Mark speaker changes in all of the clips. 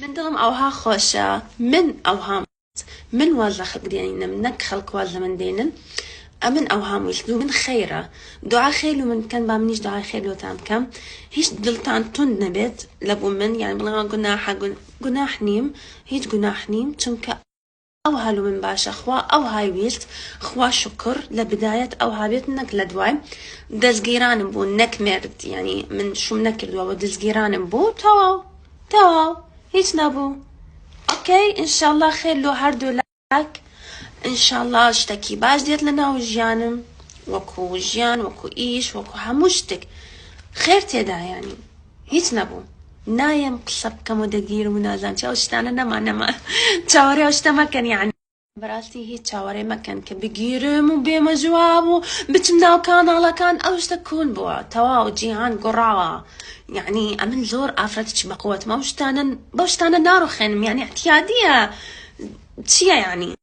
Speaker 1: من دلم أوها خوشة من أوهام من ولا خلق ديننا منك خلق ولا من دينن أمن أوهام ويشدو من خيرة دعاء خيلو من كان بعمنيش دعاء خيلو تام كم هيش دلتان تون نبت لبو من يعني بلغا جناح نيم هيج جناح نيم تنك أو هالو من باشا خوا أو هاي ويست خوا شكر لبداية أو هابيتنك لدواي دزجيران بو نك مرد يعني من شو منكر دوا ودزجيران بو توا هيج نابو اوكي ان شاء الله خير لو هردو لك ان شاء الله اشتكي باش ديت لنا وجيانم وكو وجيان وكو ايش وكو هموشتك خير تدا يعني هيج نابو نايم قصب كمو دقير منازان تشاو اشتانا نما تشاوري اشتا كان يعني براسي هي تشاوري مكان كبقيرم وبيما جوابو بتمناو كان على كان او تكون بوا تواو جيهان قراوة يعني امن زور افرتش بقوة ما بوشتانا نارو خينم يعني اعتيادية تشيا يعني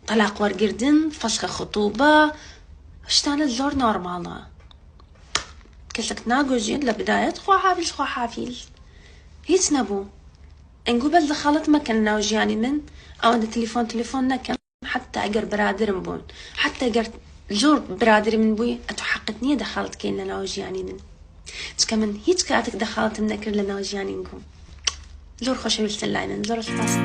Speaker 1: طلاق ورقردن فسخ خطوبة اشتانا زور نورمالا كسك ناقو جيد لبداية خوا حافيل هيت نبو انقو بس دخلت مكان ناوجياني من او عند تليفون نكم حتى اقر برادر بون حتى اقر زور برادر من بوي اتو حقتني دخلت كين لناوجياني من كمان هيت كاتك دخلت منكر لناوجياني نقوم زور خوش يلسلاين زور سباس